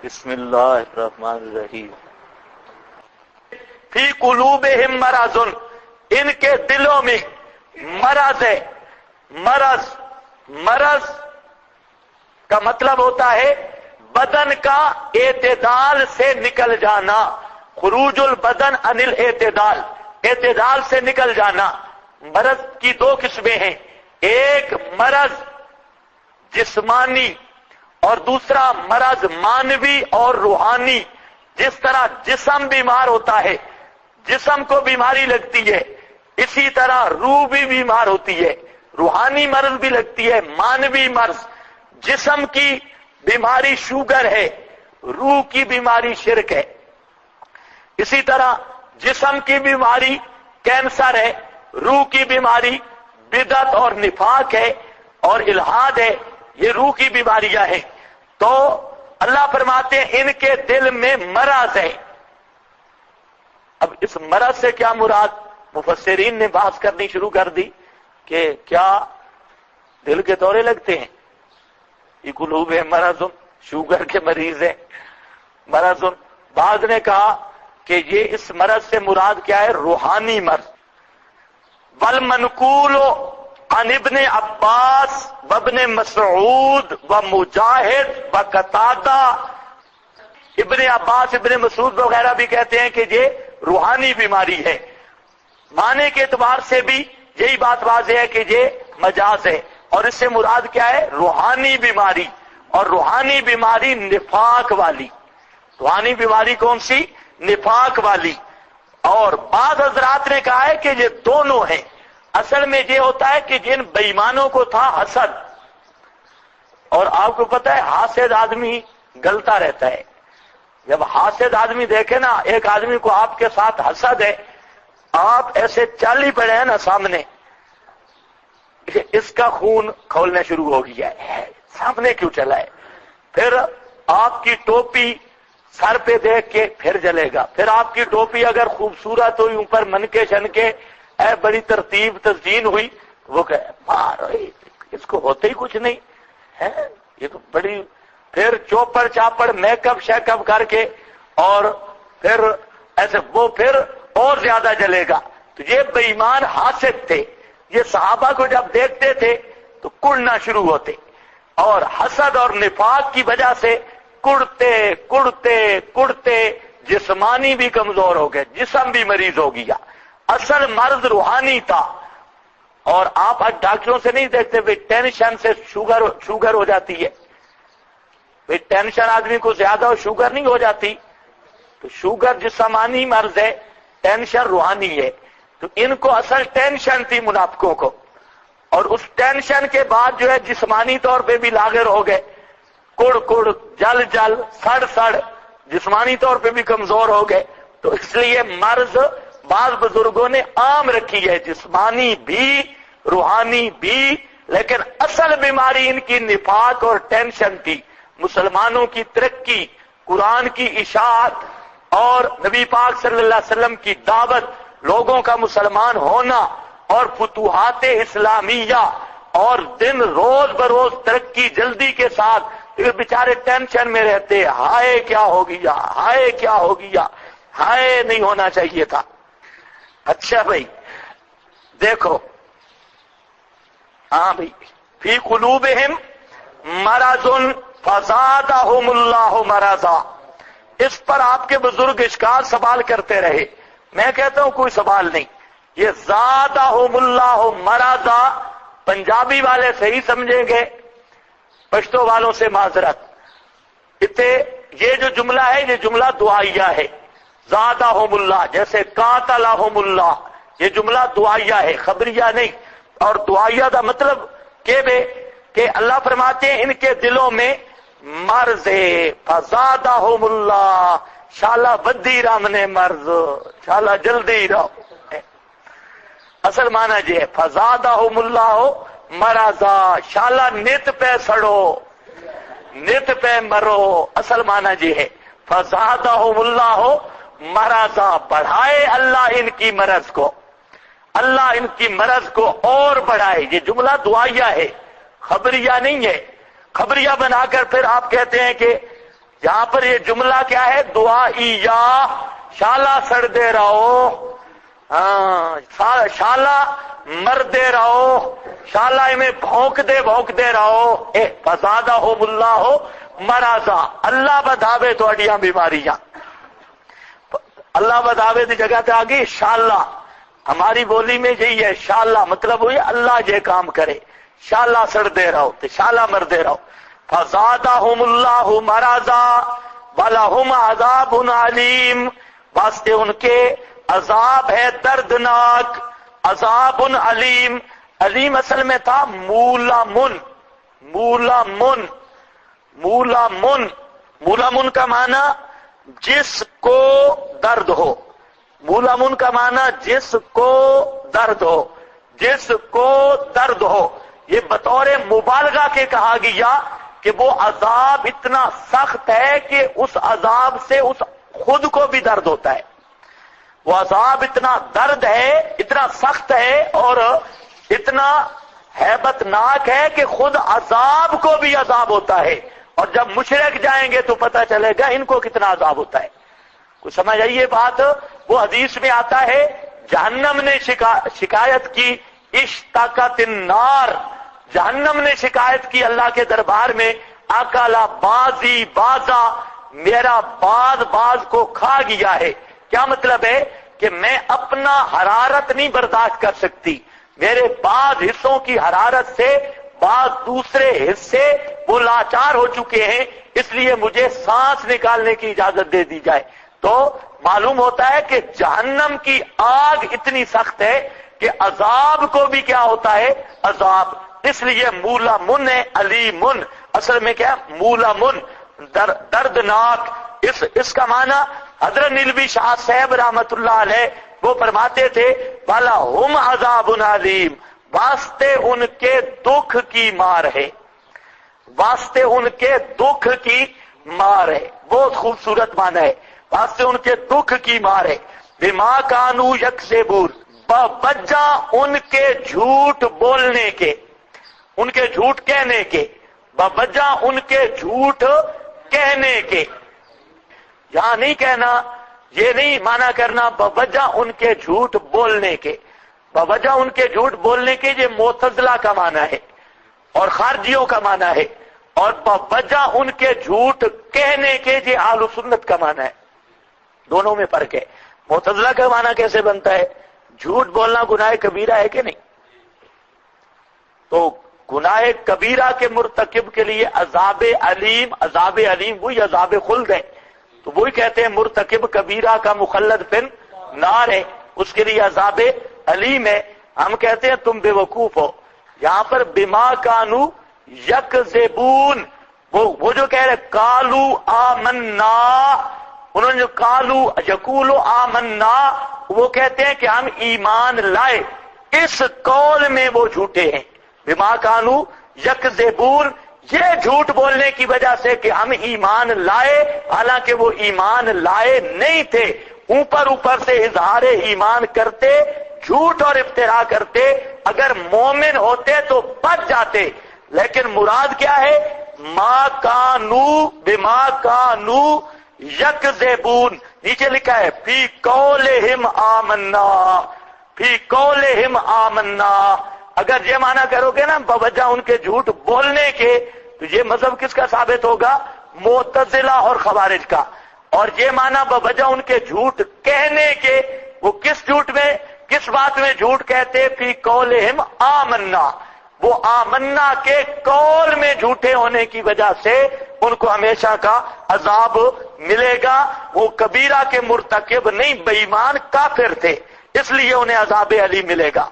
بسم اللہ الرحمن الرحیم۔ فی قلوبہم مرض، ان کے دلوں میں مرض ہے۔ مرض کا مطلب ہوتا ہے بدن کا اعتدال سے نکل جانا، خروج البدن عن الاعتدال، اعتدال سے نکل جانا۔ مرض کی دو قسمیں ہیں، ایک مرض جسمانی اور دوسرا مرض مانوی اور روحانی۔ جس طرح جسم بیمار ہوتا ہے، جسم کو بیماری لگتی ہے، اسی طرح روح بھی بیمار ہوتی ہے، روحانی مرض بھی لگتی ہے، مانوی مرض۔ جسم کی بیماری شوگر ہے، روح کی بیماری شرک ہے۔ اسی طرح جسم کی بیماری کینسر ہے، روح کی بیماری بدعت اور نفاق ہے اور الحاد ہے، یہ روح کی بیماریاں ہیں۔ تو اللہ فرماتے ہیں ان کے دل میں مرض ہے۔ اب اس مرض سے کیا مراد؟ مفسرین نے بحث کرنی شروع کر دی کہ کیا دل کے دورے لگتے ہیں؟ یہ قلوب ہے مرض، شوگر کے مریض ہیں مرض۔ بعض نے کہا کہ یہ اس مرض سے مراد کیا ہے؟ روحانی مرض۔ والمنقول عن ابن عباس وابن مسعود ومجاہد وقتادہ، ابن عباس ابن مسعود وغیرہ بھی کہتے ہیں کہ یہ روحانی بیماری ہے۔ معنی کے اعتبار سے بھی یہی بات واضح ہے کہ یہ مجاز ہے، اور اس سے مراد کیا ہے؟ روحانی بیماری، اور روحانی بیماری نفاق والی۔ روحانی بیماری کون سی؟ نفاق والی۔ اور بعض حضرات نے کہا ہے کہ یہ دونوں ہیں۔ اصل میں یہ ہوتا ہے کہ جن بے ایمانوں کو تھا حسد، اور آپ کو پتہ ہے حاسد آدمی گلتا رہتا ہے۔ جب حاسد آدمی دیکھے نا ایک آدمی کو آپ کے ساتھ حسد ہے، آپ ایسے چل ہی پڑے ہیں نا سامنے، اس کا خون کھولنا شروع ہو گیا ہے، سامنے کیوں چلا ہے؟ پھر آپ کی ٹوپی سر پہ دیکھ کے پھر جلے گا، پھر آپ کی ٹوپی اگر خوبصورت ہوئی، اوپر من کے شن کے بڑی ترتیب تزئین ہوئی، وہ کہ مارو اس کو ہوتے ہی کچھ نہیں ہے، یہ تو بڑی، پھر چوپڑ چاپڑ میک اپ شیک اپ کر کے، اور پھر ایسے وہ پھر اور زیادہ جلے گا۔ تو یہ بے ایمان حاسد تھے، یہ صحابہ کو جب دیکھتے تھے تو کڑنا شروع ہوتے، اور حسد اور نفاق کی وجہ سے کڑتے جسمانی بھی کمزور ہو گئے، جسم بھی مریض ہو گیا۔ اصل مرض روحانی تھا۔ اور آپ آج ڈاکٹروں سے نہیں دیکھتے بھئی ٹینشن سے شوگر ہو جاتی ہے، بھئی ٹینشن آدمی کو زیادہ ہو شوگر نہیں ہو جاتی؟ تو شوگر جسمانی مرض ہے، ٹینشن روحانی ہے۔ تو ان کو اصل ٹینشن تھی منافقوں کو، اور اس ٹینشن کے بعد جو ہے جسمانی طور پہ بھی لاغر ہو گئے، کڑ جل سڑ جسمانی طور پہ بھی کمزور ہو گئے۔ تو اس لیے مرض بعض بزرگوں نے عام رکھی ہے، جسمانی بھی روحانی بھی، لیکن اصل بیماری ان کی نفاق اور ٹینشن تھی۔ مسلمانوں کی ترقی، قرآن کی اشاعت اور نبی پاک صلی اللہ علیہ وسلم کی دعوت، لوگوں کا مسلمان ہونا اور فتوحات اسلامیہ، اور دن روز بروز ترقی جلدی کے ساتھ، یہ بیچارے ٹینشن میں رہتے، ہائے کیا ہو گیا، ہائے کیا ہو گیا، ہائے نہیں ہونا چاہیے تھا۔ اچھا بھائی دیکھو، ہاں بھائی، فی قلوبہم مرض فزادہم اللہ مرضا، اس پر آپ کے بزرگ اشکال سوال کرتے رہے، میں کہتا ہوں کوئی سوال نہیں۔ یہ زادہم اللہ مرضا پنجابی والے صحیح سمجھیں گے، پشتو والوں سے معذرت۔ یہ جو جملہ ہے یہ جملہ دعائیہ ہے، زادہم اللہ، جیسے قاتلہم اللہ، یہ جملہ دعائیہ ہے، خبریہ نہیں۔ اور دعائیہ دا مطلب کہ اللہ فرماتے ہیں ان کے دلوں میں مرض ہے، فزادہم اللہ، شالا بدی رام نے مرض، شالا جلدی رہو۔ اصل معنی یہ ہے فزادہم اللہ مرضا، شالا نت پہ سڑو، نت پہ مرو، اصل معنی یہ ہے فزادہم اللہ مرضا، بڑھائے اللہ ان کی مرض کو، اللہ ان کی مرض کو اور بڑھائے۔ یہ جملہ دعائیہ ہے، خبریہ نہیں ہے۔ خبریہ بنا کر پھر آپ کہتے ہیں کہ یہاں پر یہ جملہ کیا ہے؟ دعائیا، شالا سڑ دے رہو، ہاں شالا مر دے رہو، شالا میں بھونک دے رہو، فزادہم اللہ مرضا، اللہ بدھاوے تھوڑیاں بیماریاں، اللہ بدھاوے دی جگہ تے آگئی شالا، ہماری بولی میں یہی ہے شالا، مطلب ہوئی اللہ یہ کام کرے، شالا سڑ دے رہو تے شالا مر دے رہو، فزادہم اللہ مرضا ولہم عذاب علیم، واسطے ان کے عذاب ہے دردناک، عذاب علیم، علیم اصل میں تھا مولمن، مولمن، مولمن، مولمن کا معنی جس کو درد ہو، مولمن کا معنی جس کو درد ہو، جس کو درد ہو، یہ بطور مبالغہ کے کہا گیا کہ وہ عذاب اتنا سخت ہے کہ اس عذاب سے اس خود کو بھی درد ہوتا ہے، وہ عذاب اتنا درد ہے، اتنا سخت ہے اور اتنا ہیبت ناک ہے کہ خود عذاب کو بھی عذاب ہوتا ہے، اور جب مشرک جائیں گے تو پتہ چلے گا ان کو کتنا عذاب ہوتا ہے۔ کچھ سمجھ آئیے بات؟ وہ حدیث میں آتا ہے جہنم نے شکایت کی، اشتاقت النار، جہنم نے شکایت کی اللہ کے دربار میں، اکلا بازی بازا، میرا باز باز کو کھا گیا ہے۔ کیا مطلب ہے؟ کہ میں اپنا حرارت نہیں برداشت کر سکتی، میرے بعض حصوں کی حرارت سے بعض دوسرے حصے وہ لاچار ہو چکے ہیں، اس لیے مجھے سانس نکالنے کی اجازت دے دی جائے۔ تو معلوم ہوتا ہے کہ جہنم کی آگ اتنی سخت ہے کہ عذاب کو بھی کیا ہوتا ہے؟ عذاب، اس لیے مولمن علیمن، اصل میں کیا؟ مولمن، دردناک۔ اس کا معنی حضرت نیلوی شاہ صاحب رحمت اللہ علیہ وہ فرماتے تھے وَلَهُمْ عَذَابٌ عَلِيمٌ، واسطے ان کے دکھ کی مار ہے، واسطے ان کے دکھ کی مار ہے، بہت خوبصورت معنی ہے، واسطے ان کے دکھ کی مار ہے۔ بِمَا كَانُوا يَكْذِبُونَ، بوجہ ان کے جھوٹ بولنے کے، ان کے جھوٹ کہنے کے، بوجہ ان کے جھوٹ کہنے کے، یہاں نہیں کہنا، یہ نہیں مانا کرنا بوجہ ان کے جھوٹ بولنے کے، بوجہ ان کے جھوٹ بولنے کے یہ معتزلہ کا معنی ہے اور خارجیوں کا معنی ہے، اور بوجہ ان کے جھوٹ کہنے کے یہ اہل سنت کا معنی ہے، دونوں میں فرق ہے۔ معتزلہ کا معنی کیسے بنتا ہے؟ جھوٹ بولنا گناہ کبیرہ ہے کہ نہیں؟ تو گناہ کبیرہ کے مرتکب کے لیے عذاب علیم، عذاب علیم وہی عذاب خلد ہے، تو وہی کہتے ہیں مرتکب کبیرہ کا مخلد فی النار ہے، اس کے لیے عذاب علیم ہے۔ ہم کہتے ہیں تم بے وقوف ہو، یہاں پر بما کانوا یکذبون، وہ جو کہہ رہے کالو آمنا، انہوں نے جو کالو یقولو آمنا، وہ کہتے ہیں کہ ہم ایمان لائے، اس قول میں وہ جھوٹے ہیں۔ بما کانوا یکذبون، یہ جھوٹ بولنے کی وجہ سے کہ ہم ایمان لائے، حالانکہ وہ ایمان لائے نہیں تھے، اوپر اوپر سے اظہار ایمان کرتے، جھوٹ اور افترا کرتے، اگر مومن ہوتے تو بچ جاتے، لیکن مراد کیا ہے؟ ما کانوا بما کانوا یکذبون، نیچے لکھا ہے فی قولہم آمنا، فی قولہم آمنا۔ اگر یہ معنی کرو گے نا بوجہ ان کے جھوٹ بولنے کے، تو یہ مذہب کس کا ثابت ہوگا؟ معتزلہ اور خوارج کا۔ اور یہ معنی بوجہ ان کے جھوٹ کہنے کے، وہ کس جھوٹ میں، کس بات میں جھوٹ کہتے؟ فی قولہم آمنا، وہ آمنا کے قول میں جھوٹے ہونے کی وجہ سے ان کو ہمیشہ کا عذاب ملے گا۔ وہ کبیرہ کے مرتکب نہیں، بے ایمان کافر تھے، اس لیے انہیں عذاب علی ملے گا۔